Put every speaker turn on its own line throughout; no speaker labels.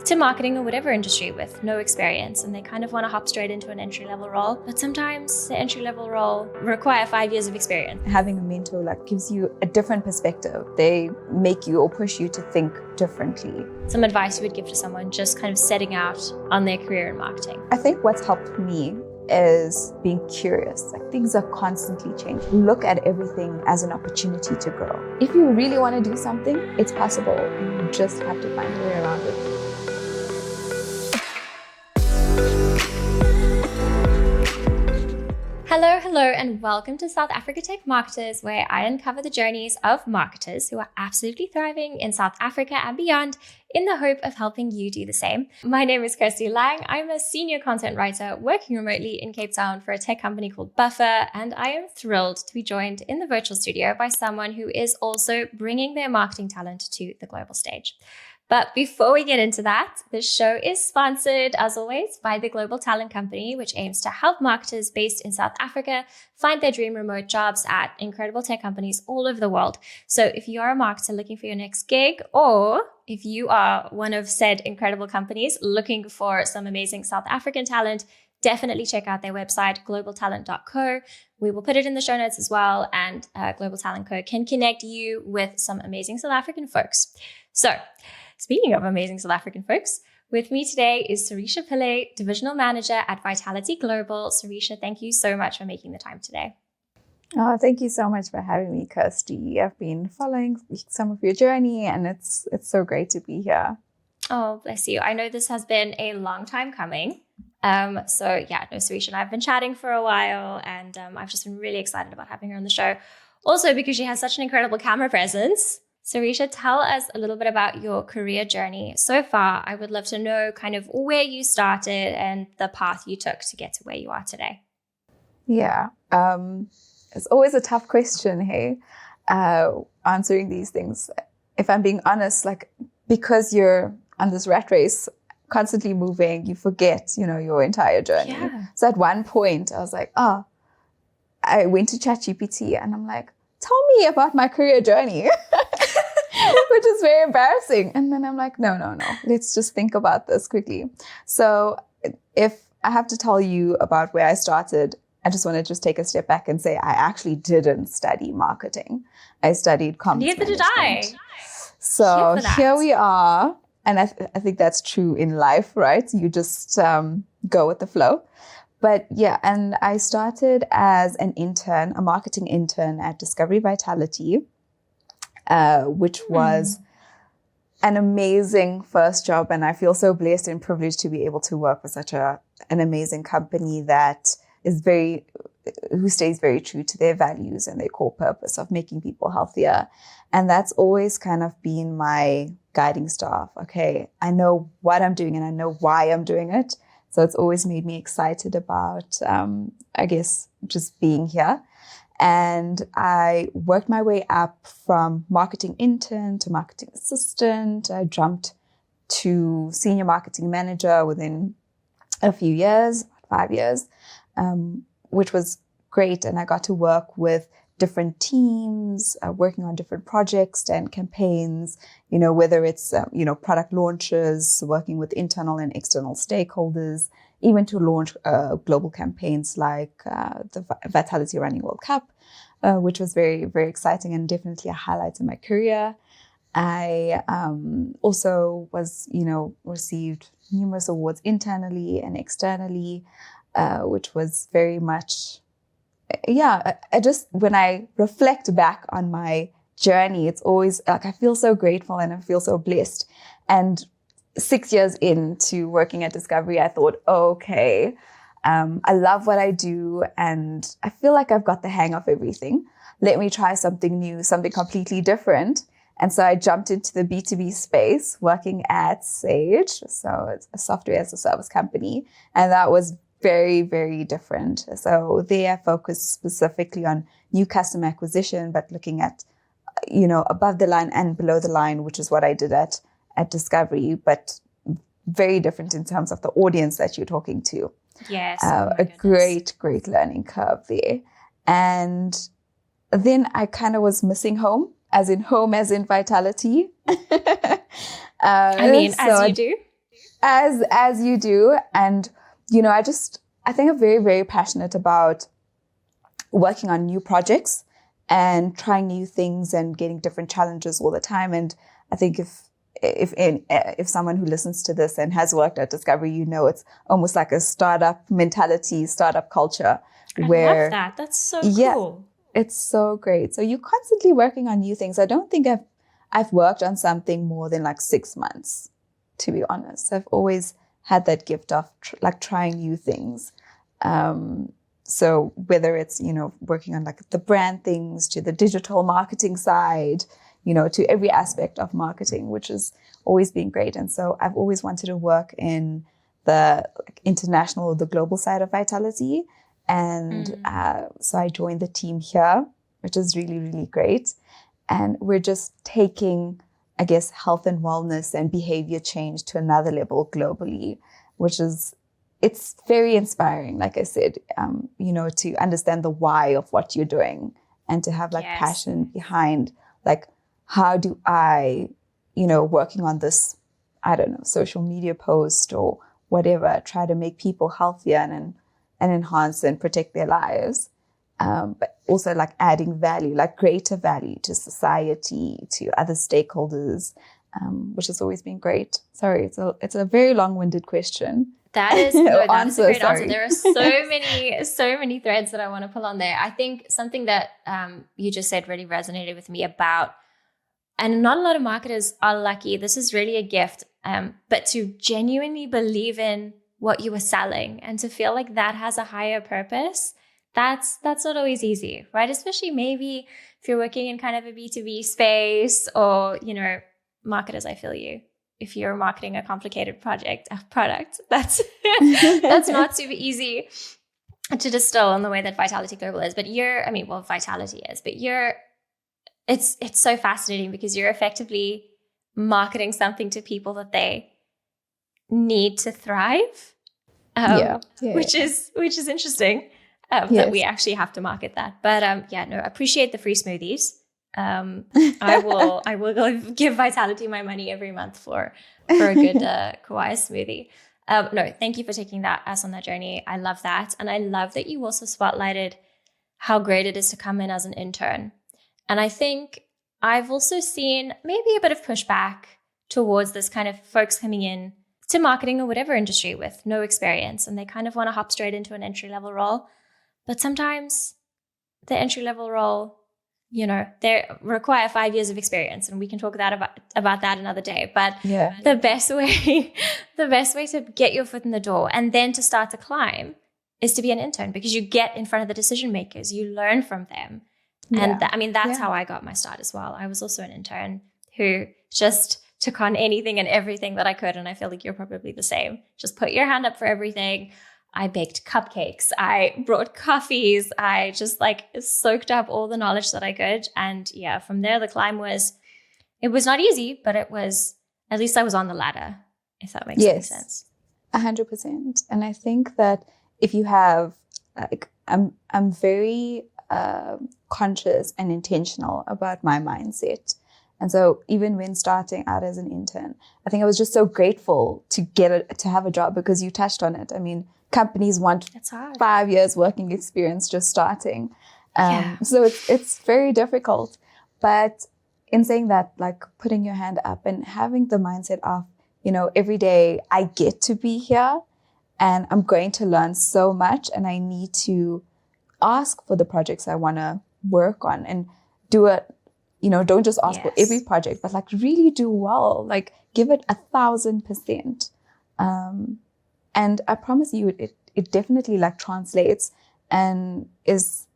to marketing or whatever industry with no experience, and they kind of want to hop straight into an entry-level role. But sometimes the entry-level role require 5 years of experience.
Having a mentor gives you a different perspective. They make you or push you to think differently.
Some advice you would give to someone just kind of setting out on their career in marketing?
I think what's helped me is being curious. Things are constantly changing. Look at everything as an opportunity to grow. If you really want to do something, it's possible. You just have to find a way around it.
Hello, and welcome to South Africa Tech Marketers, where I uncover the journeys of marketers who are absolutely thriving in South Africa and beyond in the hope of helping you do the same. My name is Kirsty Lang. I'm a senior content writer working remotely in Cape Town for a tech company called Buffer, and I am thrilled to be joined in the virtual studio by someone who is also bringing their marketing talent to the global stage. But before we get into that, this show is sponsored, as always, by the Global Talent Company, which aims to help marketers based in South Africa find their dream remote jobs at incredible tech companies all over the world. So if you are a marketer looking for your next gig, or if you are one of said incredible companies looking for some amazing South African talent, definitely check out their website, globaltalent.co. We will put it in the show notes as well, and Global Talent Co. can connect you with some amazing South African folks. So, speaking of amazing South African folks, with me today is Serisha Pillay, Divisional Manager at Vitality Global. Serisha, thank you so much for making the time today.
Oh, thank you so much for having me, Kirsty. I've been following some of your journey, and it's so great to be here.
Oh, bless you. I know this has been a long time coming. Serisha and I have been chatting for a while, and I've just been really excited about having her on the show. Also, because she has such an incredible camera presence. Serisha, tell us a little bit about your career journey so far. I would love to know kind of where you started and the path you took to get to where you are today.
Yeah, it's always a tough question, hey, answering these things. If I'm being honest, because you're on this rat race, constantly moving, you forget, your entire journey.
Yeah.
So at one point, I was like, I went to ChatGPT and I'm like, tell me about my career journey. Which is very embarrassing. And then I'm like, no. Let's just think about this quickly. So if I have to tell you about where I started, I just want to just take a step back and say I actually didn't study marketing. I studied comms management.
Neither did I.
So here we are. And I think that's true in life, right? You just go with the flow. But yeah, and I started as an intern, a marketing intern at Discovery Vitality. Which was an amazing first job. And I feel so blessed and privileged to be able to work with such an amazing company that is who stays very true to their values and their core purpose of making people healthier. And that's always kind of been my guiding star. Okay, I know what I'm doing and I know why I'm doing it. So it's always made me excited about, just being here. And I worked my way up from marketing intern to marketing assistant. I jumped to senior marketing manager within a few years, 5 years, which was great. And I got to work with different teams, working on different projects and campaigns, whether it's, product launches, working with internal and external stakeholders, even to launch global campaigns like the Vitality Running World Cup, which was very, very exciting and definitely a highlight in my career. I also was, received numerous awards internally and externally, which was very much, when I reflect back on my journey, it's always I feel so grateful and I feel so blessed. And 6 years into working at Discovery, I thought, okay, I love what I do and I feel like I've got the hang of everything. Let me try something new, something completely different. And so I jumped into the B2B space working at Sage. So it's a software as a service company. And that was very, very different. So there I focused specifically on new customer acquisition, but looking at, above the line and below the line, which is what I did at Discovery, but very different in terms of the audience that you're talking to.
Yes.
Great learning curve there. And then I kind of was missing home as in Vitality.
As you do.
As you do. And, I think I'm very, very passionate about working on new projects and trying new things and getting different challenges all the time. And I think if someone who listens to this and has worked at Discovery, it's almost like a startup mentality, startup culture.
I love that. That's so cool.
It's so great. So you're constantly working on new things. I don't think I've worked on something more than like 6 months, to be honest. I've always had that gift of trying new things. So whether it's, working on like the brand things to the digital marketing side, to every aspect of marketing, which has always been great. And so I've always wanted to work in the international, the global side of Vitality. And so I joined the team here, which is really, really great. And we're just taking, I guess, health and wellness and behavior change to another level globally, which is, it's very inspiring, like I said, to understand the why of what you're doing and to have passion behind, how do I, working on this, I don't know, social media post or whatever, try to make people healthier and enhance and protect their lives. But also adding value, greater value to society, to other stakeholders, which has always been great. Sorry, it's a very long-winded question.
That is a great answer. There are so many threads that I want to pull on there. I think something that you just said really resonated with me about, and not a lot of marketers are lucky. This is really a gift, but to genuinely believe in what you are selling and to feel like that has a higher purpose. That's not always easy, right? Especially maybe if you're working in kind of a B2B space or, marketers, I feel you. If you're marketing a complicated product, that's not super easy to distill in the way that Vitality Global is. But Vitality is, but it's so fascinating because you're effectively marketing something to people that they need to thrive, which is interesting. That we actually have to market that. But appreciate the free smoothies. I will go give Vitality my money every month for a good kawaii smoothie. Thank you for taking us on that journey. I love that. And I love that you also spotlighted how great it is to come in as an intern. And I think I've also seen maybe a bit of pushback towards this kind of folks coming in to marketing or whatever industry with no experience, and they kind of want to hop straight into an entry-level role. But sometimes the entry-level role, they require 5 years of experience, and we can talk about that another day. But the best way to get your foot in the door and then to start to climb is to be an intern, because you get in front of the decision makers, you learn from them. And that's how I got my start as well. I was also an intern who just took on anything and everything that I could. And I feel like you're probably the same. Just put your hand up for everything. I baked cupcakes. I brought coffees. I just soaked up all the knowledge that I could. And from there, the climb it was not easy, but it was, at least I was on the ladder, if that makes any sense.
100%. And I think that if you have, I'm very conscious and intentional about my mindset. And so even when starting out as an intern, I think I was just so grateful to to have a job, because you touched on it. I mean, companies want 5 years working experience just starting. So it's very difficult. But in saying that, putting your hand up and having the mindset of, every day I get to be here and I'm going to learn so much, and I need to ask for the projects I want to work on and do it. Don't just ask for every project, but really do well, give it 1,000%. And I promise you, it definitely translates and is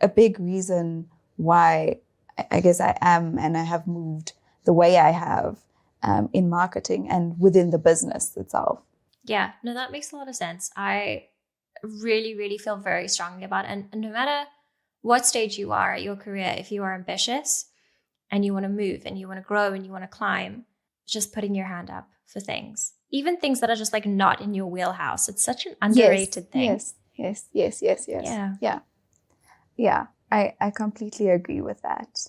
a big reason why I guess I am and I have moved the way I have in marketing and within the business itself.
Yeah, no, that makes a lot of sense. I really, really feel very strongly about it. And no matter what stage you are at your career, if you are ambitious and you want to move and you want to grow and you want to climb, just putting your hand up for things, even things that are just not in your wheelhouse. It's such an underrated thing.
Yes. Yeah. I completely agree with that.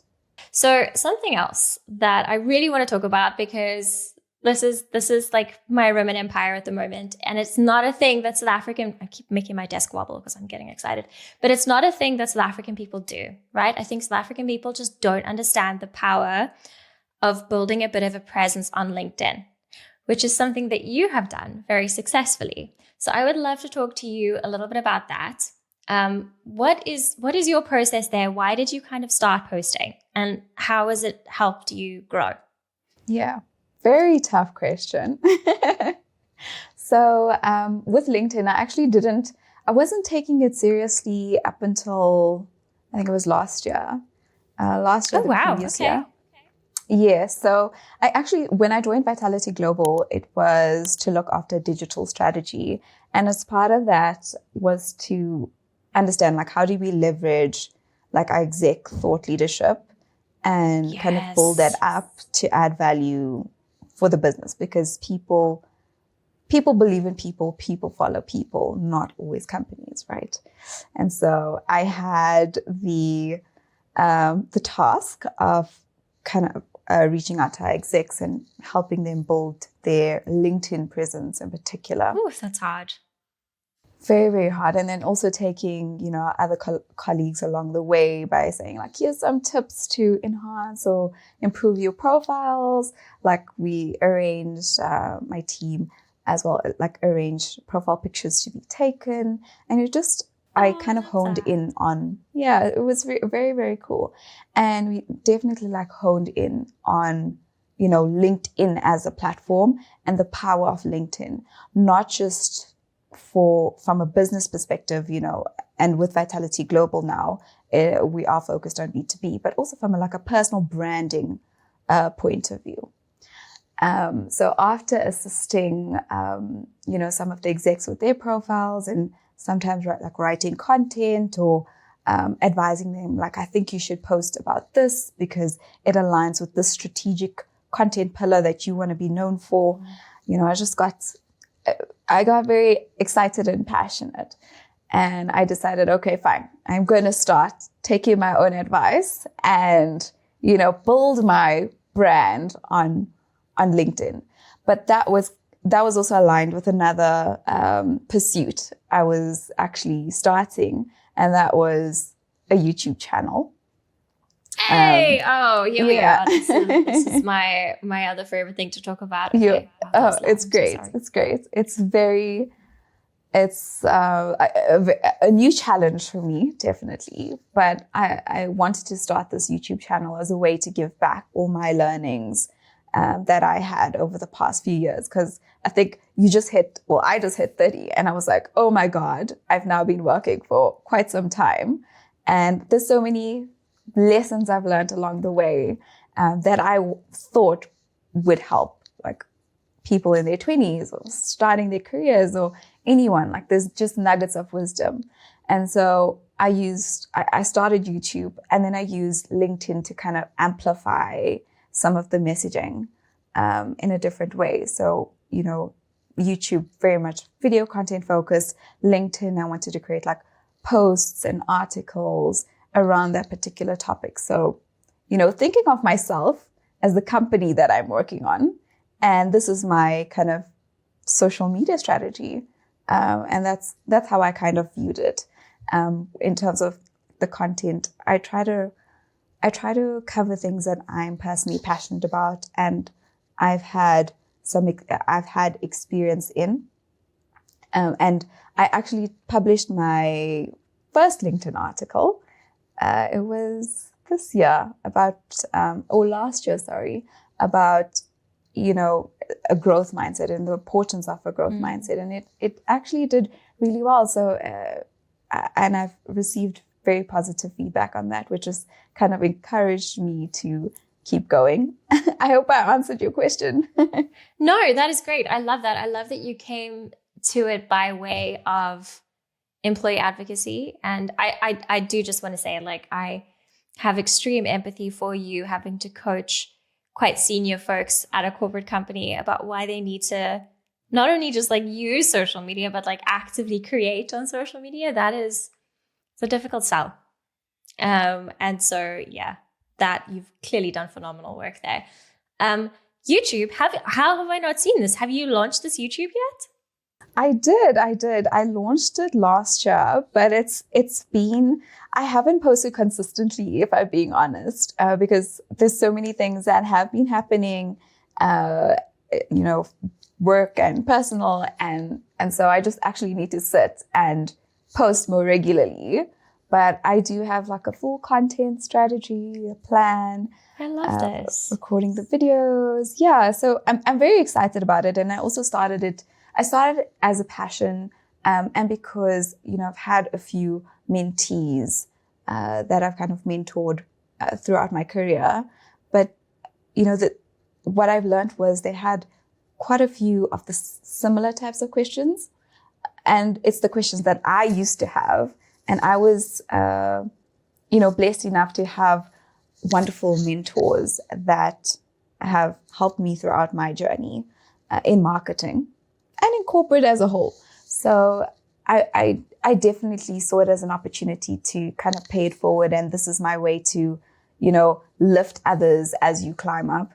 So something else that I really want to talk about, because this is like my Roman Empire at the moment. And it's not a thing that South African, I keep making my desk wobble because I'm getting excited, but it's not a thing that South African people do, right? I think South African people just don't understand the power of building a bit of a presence on LinkedIn, which is something that you have done very successfully. So I would love to talk to you a little bit about that. What is your process there? Why did you kind of start posting, and how has it helped you grow?
Yeah, very tough question. So with LinkedIn, I wasn't taking it seriously up until I think it was last year.
Oh, wow.
Previous year. Yeah, so when I joined Vitality Global, it was to look after digital strategy. And as part of that was to understand, like, how do we leverage like our exec thought leadership and kind of build that up to add value for the business, because people believe in people, people follow people, not always companies, right? And so I had the task of kind of reaching out to our execs and helping them build their LinkedIn presence in particular.
Oh, that's hard.
Very, very hard. And then also taking, other colleagues along the way by saying, like, here's some tips to enhance or improve your profiles. Like, we arranged, my team as well, like, arranged profile pictures to be taken. And I kind of honed in on, it was very, very cool. And we definitely honed in on, LinkedIn as a platform and the power of LinkedIn, not just from a business perspective, and with Vitality Global now, we are focused on B2B, but also from a personal branding point of view. So after assisting, some of the execs with their profiles and sometimes writing content or advising them, I think you should post about this because it aligns with the strategic content pillar that you want to be known for. I got very excited and passionate, and I decided, okay, fine, I'm going to start taking my own advice and, build my brand on LinkedIn. But that was also aligned with another pursuit I was actually starting, and that was a YouTube channel.
Hey, here we are. This is my other favorite thing to talk about. Okay.
It's great. It's great. It's a new challenge for me, definitely. But I wanted to start this YouTube channel as a way to give back all my learnings that I had over the past few years. Because I think I just hit 30, and I was like, oh my God, I've now been working for quite some time. And there's so many lessons I've learned along the way that I thought would help people in their 20s or starting their careers or anyone. There's just nuggets of wisdom. And so I started YouTube, and then I used LinkedIn to kind of amplify some of the messaging in a different way. So, YouTube very much video content focused. LinkedIn, I wanted to create posts and articles around that particular topic. So, thinking of myself as the company that I'm working on, and this is my kind of social media strategy. And that's how I kind of viewed it. In terms of the content, I try to cover things that I'm personally passionate about and I've had experience in. And I actually published my first LinkedIn article. It was last year, about, a growth mindset and the importance of a growth mindset. And it actually did really well. So, and I've received very positive feedback on that, which has kind of encouraged me to keep going. I hope I answered your question.
No, that is great. I love that. I love that you came to it by way of employee advocacy. And I do just want to say, I have extreme empathy for you having to coach quite senior folks at a corporate company about why they need to not only just use social media, but actively create on social media. It's a difficult sell. And so, that you've clearly done phenomenal work there. YouTube. How have I not seen this? Have you launched this YouTube yet?
I did. I launched it last year, but I haven't posted consistently, if I'm being honest, because there's so many things that have been happening, work and personal. And so I just actually need to sit and post more regularly. But I do have like a full content strategy, a plan.
I love this.
Recording the videos. Yeah. So I'm very excited about it. And I also started it as a passion, and because, I've had a few mentees that I've kind of mentored throughout my career. But, what I've learned was they had quite a few of the similar types of questions. And it's the questions that I used to have. And I was, blessed enough to have wonderful mentors that have helped me throughout my journey in marketing and in corporate as a whole. So I definitely saw it as an opportunity to kind of pay it forward. And this is my way to, lift others as you climb up.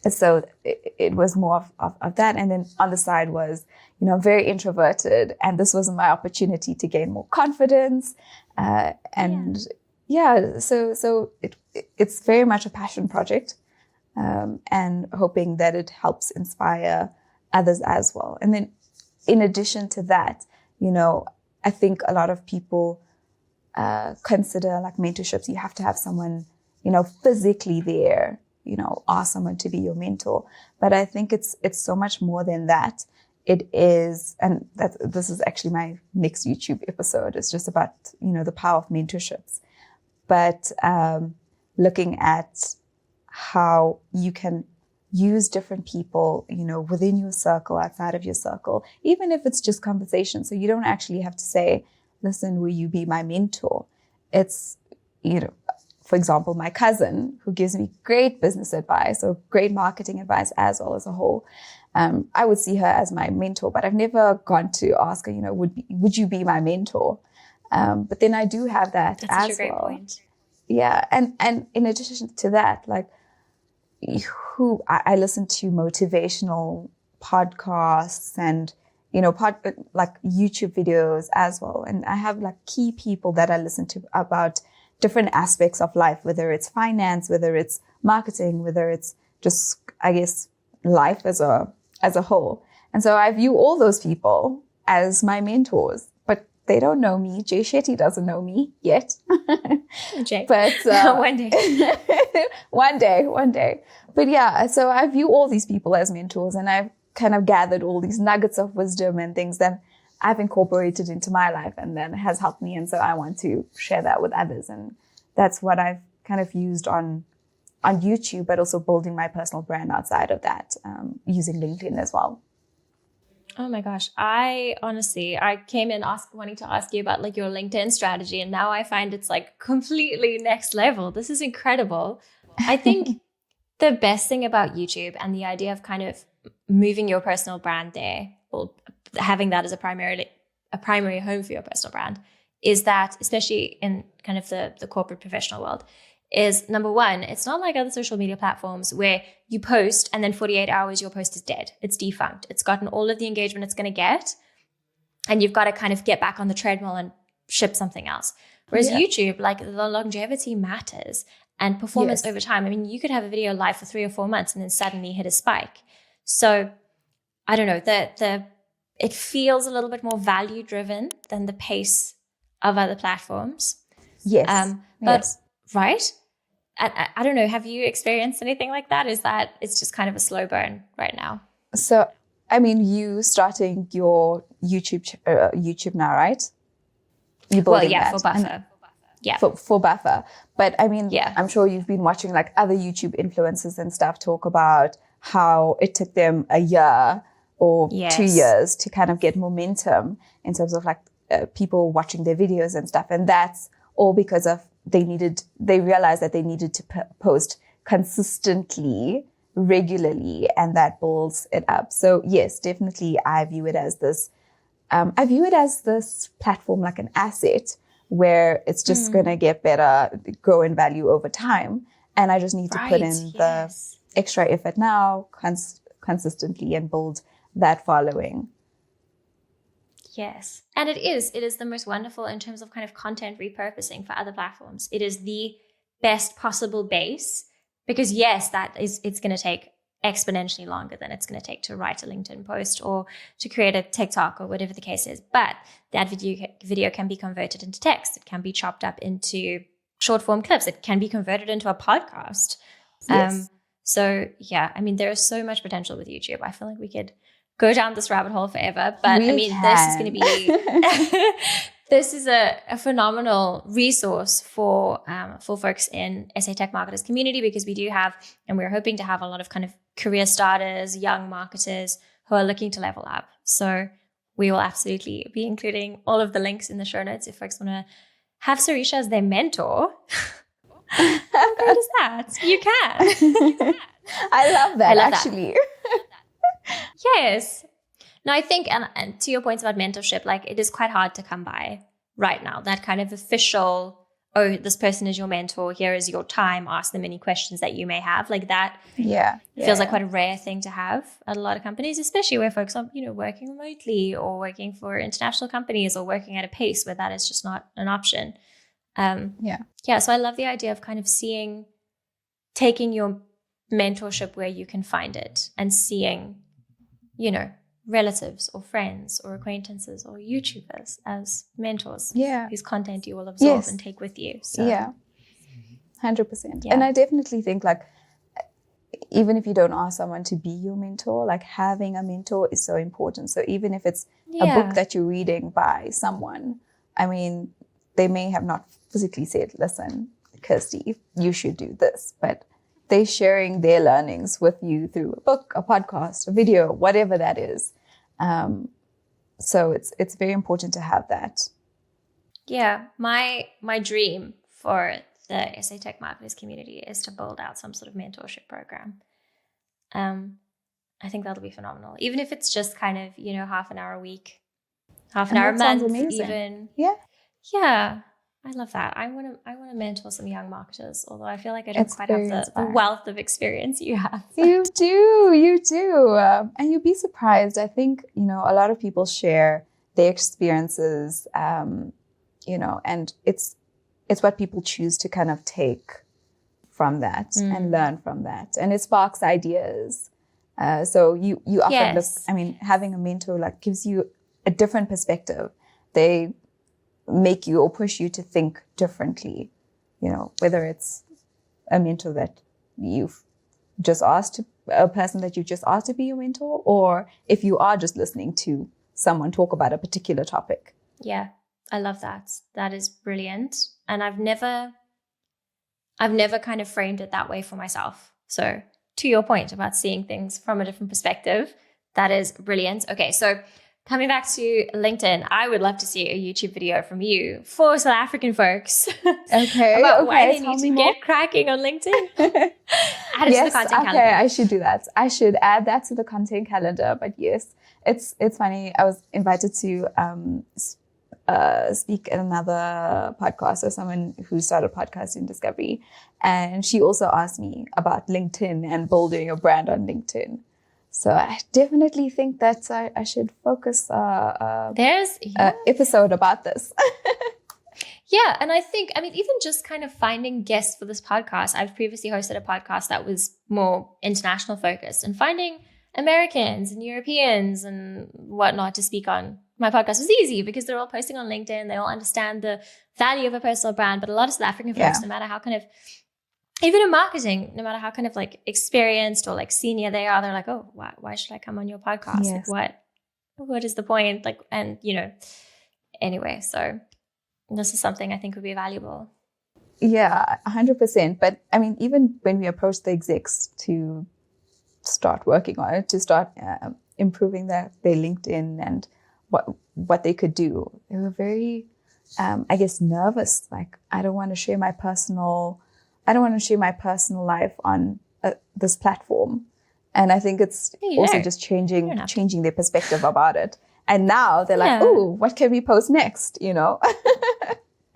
So it was more of that. And then on the side was, very introverted. And this was my opportunity to gain more confidence. So it's very much a passion project, and hoping that it helps inspire others as well. And then in addition to that, I think a lot of people consider like mentorships, you have to have someone, physically there, ask someone to be your mentor. But I think it's so much more than that. It is, and this is actually my next YouTube episode. It's just about, the power of mentorships. But looking at how you can use different people, within your circle, outside of your circle, even if it's just conversation. So you don't actually have to say, listen, will you be my mentor? It's, for example, my cousin, who gives me great business advice or great marketing advice as well as a whole. I would see her as my mentor, but I've never gone to ask her, would you be my mentor? But then I do have that
That's
as
such a great
well.
point.
Yeah. And in addition to that, like, I listen to motivational podcasts and, like YouTube videos as well. And I have like key people that I listen to about different aspects of life, whether it's finance, whether it's marketing, whether it's just, I guess, life as a whole. And so I view all those people as my mentors, but they don't know me. Jay Shetty doesn't know me yet.
Jay.
But
one day.
one day. But yeah, so I view all these people as mentors, and I've kind of gathered all these nuggets of wisdom and things that I've incorporated into my life, and then has helped me. And so I want to share that with others. And that's what I've kind of used on YouTube, but also building my personal brand outside of that, using LinkedIn as well.
Oh my gosh. I came in wanting to ask you about like your LinkedIn strategy, and now I find it's like completely next level. This is incredible. I think the best thing about YouTube and the idea of kind of moving your personal brand there, or having that as a primary home for your personal brand, is that, especially in kind of the corporate professional world, is number one, it's not like other social media platforms where you post and then 48 hours your post is dead. It's defunct. It's gotten all of the engagement it's going to get, and you've got to kind of get back on the treadmill and ship something else. Whereas YouTube, like, the longevity matters and performance over time. I mean, you could have a video live for 3 or 4 months and then suddenly hit a spike. So I don't know, it feels a little bit more value driven than the pace of other platforms.
Yes.
Right? I don't know. Have you experienced anything like that? Is that it's just kind of a slow burn right now?
So, I mean, you starting your YouTube now, right? You building that.
For Buffer. Yeah.
For Buffer. But I mean,
yeah.
I'm sure you've been watching like other YouTube influencers and stuff talk about how it took them a year or 2 years to kind of get momentum in terms of like people watching their videos and stuff. And that's all because of they realized that they needed to post consistently, regularly, and that builds it up. So yes, definitely I view it as this platform like an asset where it's just going to get better, grow in value over time. And I just need to put in extra effort now, consistently, and build that following.
Yes. And it is the most wonderful in terms of kind of content repurposing for other platforms. It is the best possible base because yes, it's going to take exponentially longer than it's going to take to write a LinkedIn post or to create a TikTok or whatever the case is. But that video can be converted into text. It can be chopped up into short form clips. It can be converted into a podcast.
Yes.
So yeah, I mean, there is so much potential with YouTube. I feel like we could go down this rabbit hole forever, but this is going to be this is a phenomenal resource for folks in SA Tech Marketers community, because we do have, and we're hoping to have, a lot of kind of career starters, young marketers who are looking to level up. So we will absolutely be including all of the links in the show notes if folks want to have Serisha as their mentor. How great is that? You can.
I love that, actually.
Yes. No, I think, and to your points about mentorship, like it is quite hard to come by right now. That kind of official, oh, this person is your mentor, here is your time, ask them any questions that you may have. Like that feels like quite a rare thing to have at a lot of companies, especially where folks are, working remotely or working for international companies or working at a pace where that is just not an option. So I love the idea of kind of taking your mentorship where you can find it and seeing, relatives or friends or acquaintances or YouTubers as mentors whose content you will absorb and take with you. So
100%. And I definitely think, like, even if you don't ask someone to be your mentor, like having a mentor is so important. So even if it's a book that you're reading by someone, I mean, they may have not physically said, listen, Kirsty, you should do this, but they're sharing their learnings with you through a book, a podcast, a video, whatever that is. So it's very important to have that.
Yeah, my dream for the SA Tech Marketers community is to build out some sort of mentorship program. I think that'll be phenomenal. Even if it's just kind of, half an hour a week, half an hour a month, even. Yeah. I love that. I want to mentor some young marketers, although I feel like I don't quite have the wealth of experience you have.
You do. And you'd be surprised. I think, a lot of people share their experiences, and it's what people choose to kind of take from that and learn from that. And it sparks ideas. So you often look, I mean, having a mentor like gives you a different perspective. They make you or push you to think differently, whether it's a mentor that you've just asked a person that you just asked to be your mentor, or if you are just listening to someone talk about a particular topic.
Yeah, I love that. That is brilliant. And I've never kind of framed it that way for myself. So to your point about seeing things from a different perspective, that is brilliant. Okay, so coming back to LinkedIn, I would love to see a YouTube video from you for South African folks.
Okay.
About why they need to get cracking on LinkedIn. Add it to the content calendar.
Okay, I should do that. I should add that to the content calendar. But yes, it's funny. I was invited to speak at another podcast of someone who started a podcast in Discovery. And she also asked me about LinkedIn and building a brand on LinkedIn. So I definitely think that I should focus episode about this.
Yeah, and I think, even just kind of finding guests for this podcast. I've previously hosted a podcast that was more international focused, and finding Americans and Europeans and whatnot to speak on my podcast was easy because they're all posting on LinkedIn. They all understand the value of a personal brand, but a lot of South African folks, no matter how kind of, even in marketing, no matter how kind of like experienced or like senior they are, they're like, oh, why should I come on your podcast?
Yes.
Like, what is the point? Like, and anyway, so this is something I think would be valuable.
Yeah, 100%. But even when we approached the execs to start working on it, to start improving their LinkedIn and what they could do, they were very, nervous. Like, I don't want to share my personal life on this platform. And I think it's also just changing their perspective about it. And now they're like, oh, what can we post next?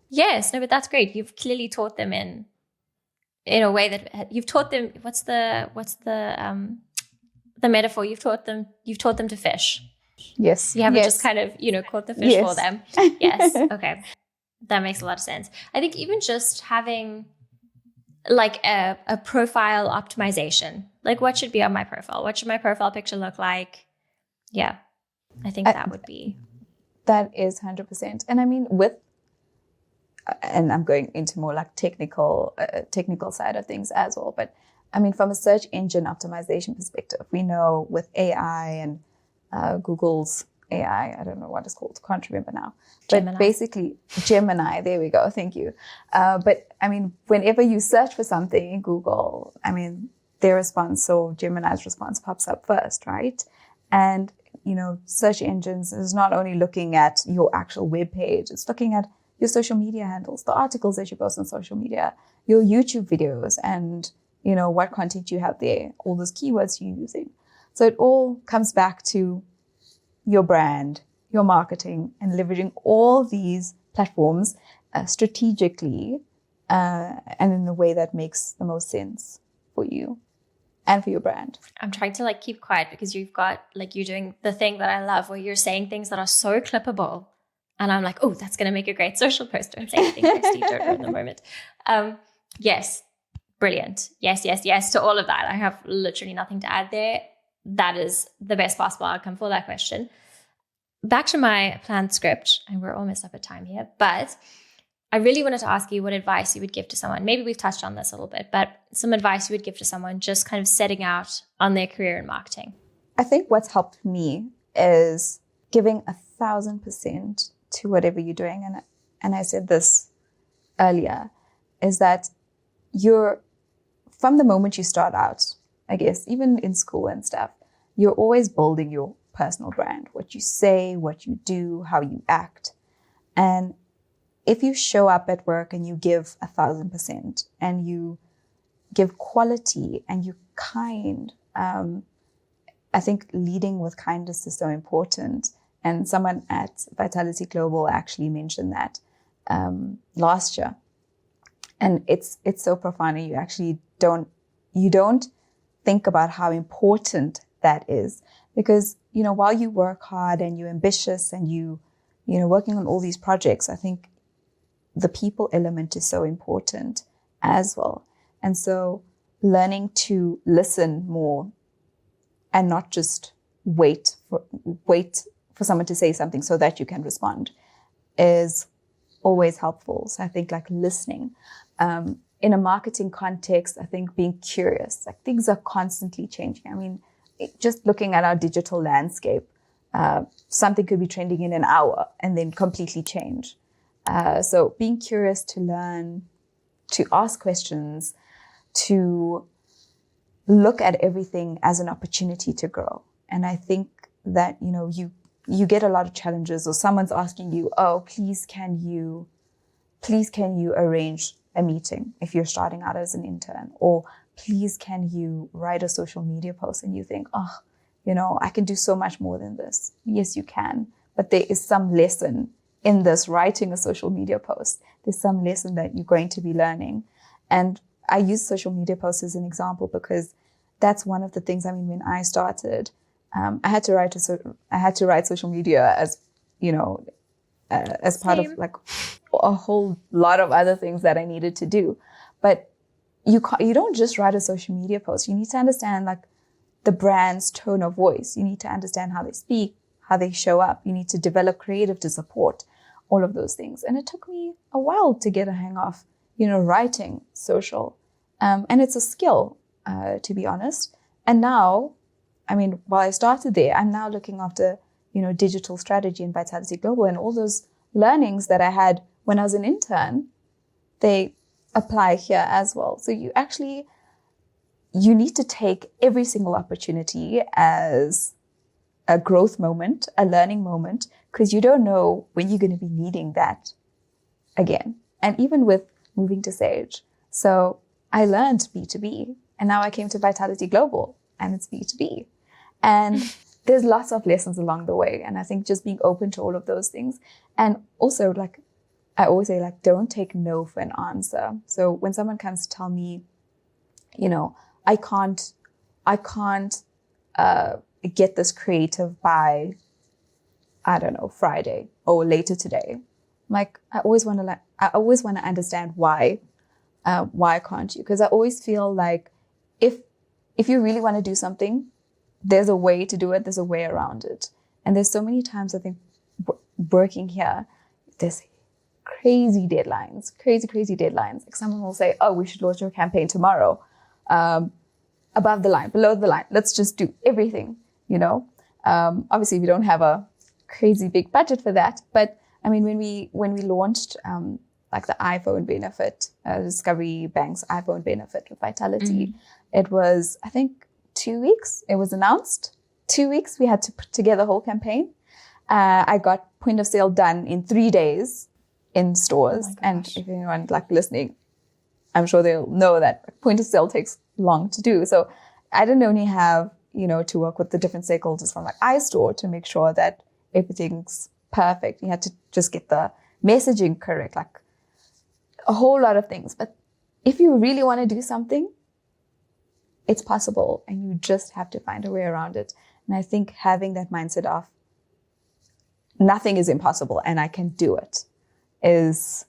Yes, no, but that's great. You've clearly taught them in in a way that you've taught them. What's the metaphor? You've taught them to fish.
Yes.
You haven't just kind of, caught the fish for them. Yes. Okay. That makes a lot of sense. I think even just having like a profile optimization, like what should be on my profile? What should my profile picture look like? Yeah. I think that would be.
That is 100%. And I mean, and I'm going into more like technical side of things as well. But I mean, from a search engine optimization perspective, we know with AI and Google's AI, I don't know what it's called, can't remember now. But
Gemini.
basically, Gemini, there we go, thank you. But I mean, whenever you search for something in Google, I mean, their response or Gemini's response pops up first, right? And, search engines is not only looking at your actual web page, it's looking at your social media handles, the articles that you post on social media, your YouTube videos, and, what content you have there, all those keywords you're using. So it all comes back to your brand, your marketing, and leveraging all these platforms strategically and in a way that makes the most sense for you and for your brand.
I'm trying to keep quiet because you've got you're doing the thing that I love where you're saying things that are so clippable. And I'm like, oh, that's going to make a great social post. Don't say anything, Christy. Don't know in the moment. Yes. Brilliant. Yes to all of that. I have literally nothing to add there. That is the best possible outcome for that question. Back to my planned script, and we're almost up at time here, but I really wanted to ask you what advice you would give to someone. Maybe we've touched on this a little bit, but some advice you would give to someone just kind of setting out on their career in marketing.
I think what's helped me is giving 1,000% to whatever you're doing. And I said this earlier, is that from the moment you start out, I guess, even in school and stuff, you're always building your personal brand, what you say, what you do, how you act. And if you show up at work and you give 1,000% and you give quality and you're kind, I think leading with kindness is so important. And someone at Vitality Global actually mentioned that last year. And it's so profound. And you actually don't think about how important that is, because, while you work hard and you're ambitious and working on all these projects, I think the people element is so important as well. And so learning to listen more and not just wait for someone to say something so that you can respond is always helpful. So I think listening, in a marketing context, I think being curious, things are constantly changing. I mean, just looking at our digital landscape, something could be trending in an hour and then completely change. So being curious to learn, to ask questions, to look at everything as an opportunity to grow. And I think that, you get a lot of challenges, or someone's asking you, oh, please can you arrange a meeting if you're starting out as an intern, or please can you write a social media post, and you think, oh, I can do so much more than this. Yes, you can, but there is some lesson in this writing a social media post. There's some lesson that you're going to be learning. And I use social media posts as an example because that's one of the things, when I started, I had to write social media as, as part of a whole lot of other things that I needed to do. But you don't just write a social media post. You need to understand the brand's tone of voice. You need to understand how they speak, how they show up. You need to develop creative to support all of those things. And it took me a while to get a hang of, writing social. And it's a skill, to be honest. And now, while I started there, I'm now looking after, digital strategy and Vitality Global, and all those learnings that I had when I was an intern, they apply here as well. So you need to take every single opportunity as a growth moment, a learning moment, because you don't know when you're going to be needing that again. And even with moving to Sage. So I learned B2B, and now I came to Vitality Global and it's B2B. And there's lots of lessons along the way. And I think just being open to all of those things. And also, I always say, don't take no for an answer. So when someone comes to tell me I can't get this creative by, I don't know, Friday or later today. Like, I always want to understand why can't you? Because I always feel like if you really want to do something, there's a way to do it. There's a way around it. And there's so many times I think working here, there's crazy deadlines. Like, someone will say, oh, we should launch your campaign tomorrow. Above the line, below the line. Let's just do everything, Obviously, we don't have a crazy big budget for that. But I mean, when we launched like the iPhone benefit, Discovery Bank's iPhone benefit with Vitality, it was, I think, 2 weeks. It was announced. 2 weeks. We had to put together the whole campaign. I got point of sale done in 3 days in stores. And if anyone like listening, I'm sure they'll know that point of sale takes long to do. So I didn't only have, to work with the different stakeholders from like iStore to make sure that everything's perfect. You had to just get the messaging correct, like a whole lot of things. But if you really want to do something, it's possible, and you just have to find a way around it. And I think having that mindset of nothing is impossible and I can do it is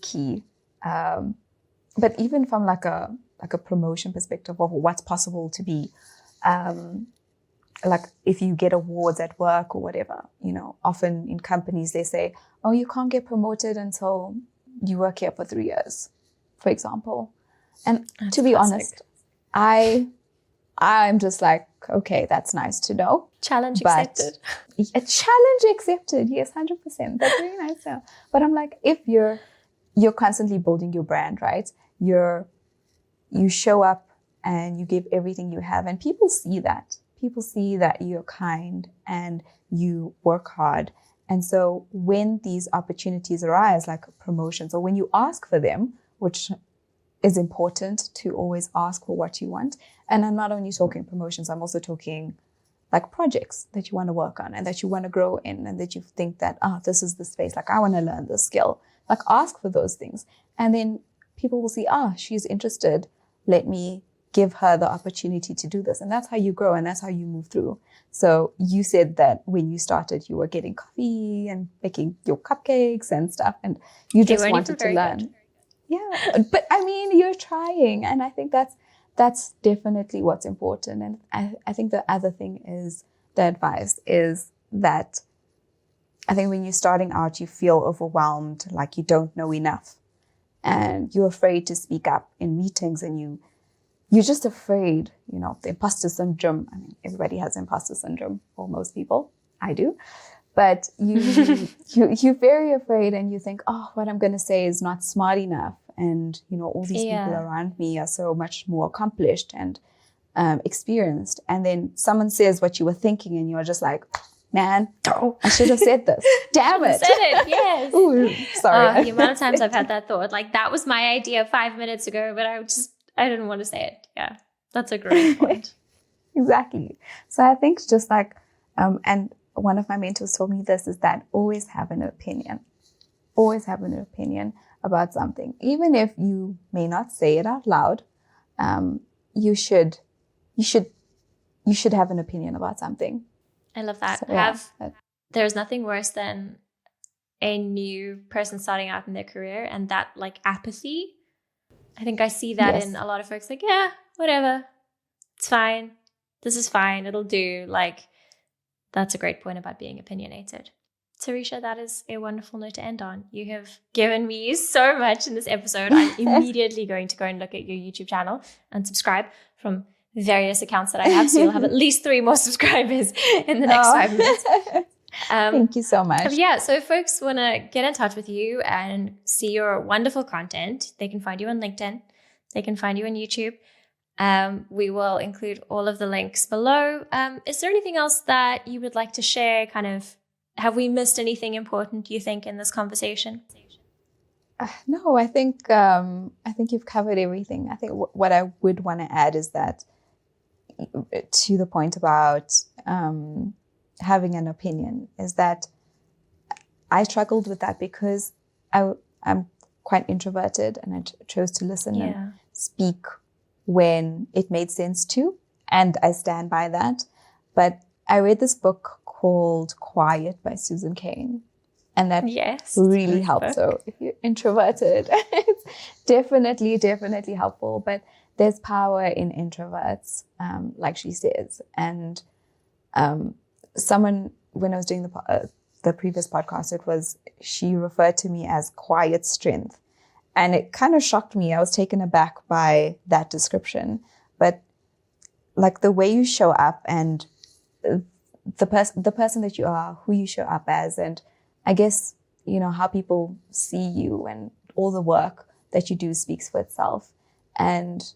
key. But even from like a promotion perspective of what's possible to be, like if you get awards at work or whatever, often in companies they say, oh, you can't get promoted until you work here for 3 years, for example. And
that's
to be
classic.
honest, I'm just like, okay, that's nice to know.
Challenge accepted.
A challenge accepted. Yes, 100%. That's very nice. Yeah. But I'm like, if you're constantly building your brand, right? You show up and you give everything you have, and people see that. People see that you're kind and you work hard. And so when these opportunities arise, like promotions, or when you ask for them, which is important to always ask for what you want. And I'm not only talking promotions, I'm also talking like projects that you want to work on and that you want to grow in, and that you think that, this is the space, like I want to learn this skill. Like, ask for those things. And then people will see, she's interested. Let me give her the opportunity to do this. And that's how you grow, and that's how you move through. So you said that when you started, you were getting coffee and making your cupcakes and stuff, and you just wanted to learn.
Good.
Yeah, but I mean, you're trying, and I think that's definitely what's important. And I think the other thing is, the advice is that I think when you're starting out, you feel overwhelmed, like you don't know enough, and you're afraid to speak up in meetings, and you're just afraid, the imposter syndrome. I mean, everybody has imposter syndrome, or most people. I do. But you're very afraid, and you think, what I'm going to say is not smart enough. And, all these people around me are so much more accomplished and experienced. And then someone says what you were thinking, and you're just like, man, I should have said this. Damn it.
Said it, yes.
Ooh, sorry.
The amount of times I've had that thought, like that was my idea 5 minutes ago, but I didn't want to say it. Yeah, that's a great point.
Exactly. So I think just like, and one of my mentors told me this, is that always have an opinion. Always have an opinion about something. Even if you may not say it out loud, you should have an opinion about something.
I love that.
So,
There's nothing worse than a new person starting out in their career and that like apathy. I think I see that in a lot of folks, like, yeah, whatever. It's fine. This is fine. It'll do. Like, that's a great point about being opinionated. Serisha, that is a wonderful note to end on. You have given me so much in this episode. I'm immediately going to go and look at your YouTube channel and subscribe from various accounts that I have. So you'll have at least 3 more subscribers in the next 5 minutes.
Thank you so much.
Yeah, so if folks want to get in touch with you and see your wonderful content, they can find you on LinkedIn. They can find you on YouTube. We will include all of the links below. Is there anything else that you would like to share? Kind of, have we missed anything important, you think, in this conversation?
No, I think you've covered everything. I think what I would want to add is that, to the point about having an opinion, is that I struggled with that because I'm quite introverted, and I chose to listen.
Yeah.
And speak when it made sense to, and I stand by that. But I read this book called Quiet by Susan Cain, and that really helped. So if you're introverted, it's definitely helpful. But there's power in introverts, like she says. And someone, when I was doing the previous podcast, she referred to me as quiet strength. And it kind of shocked me. I was taken aback by that description. But like the way you show up and the person that you are, who you show up as, and I guess, how people see you and all the work that you do speaks for itself. And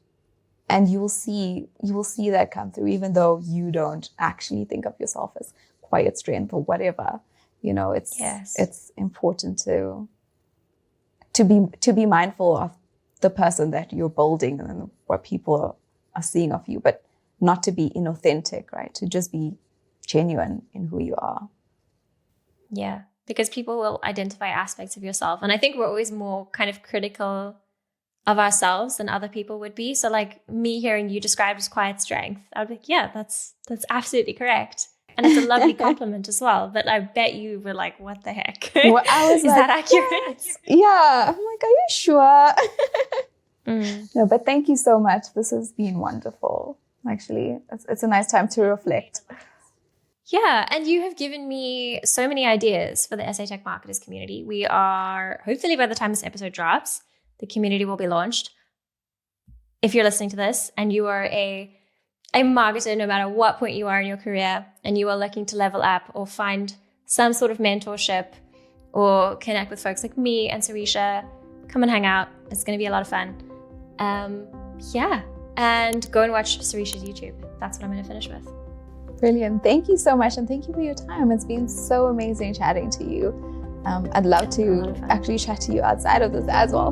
you will see that come through, even though you don't actually think of yourself as quiet strength or whatever. It's important to be mindful of the person that you're building and what people are seeing of you, but not to be inauthentic, right? To just be genuine in who you are.
Yeah, because people will identify aspects of yourself. And I think we're always more kind of critical of ourselves than other people would be. So like me hearing you described as quiet strength, I'd be like, yeah, that's absolutely correct. And it's a lovely compliment as well. But I bet you were like, what the heck?
Well, I was
Is that accurate?
Yeah. I'm like, are you sure? No, but thank you so much. This has been wonderful. Actually, it's a nice time to reflect.
Yeah, and you have given me so many ideas for the SA Tech Marketers community. We are, hopefully by the time this episode drops, the community will be launched. If you're listening to this and you are a marketer, no matter what point you are in your career, and you are looking to level up or find some sort of mentorship or connect with folks like me and Serisha, come and hang out. It's going to be a lot of fun. And go and watch Serisha's YouTube. That's what I'm going to finish with.
Brilliant. Thank you so much. And thank you for your time. It's been so amazing chatting to you. I'd love to actually chat to you outside of this as well.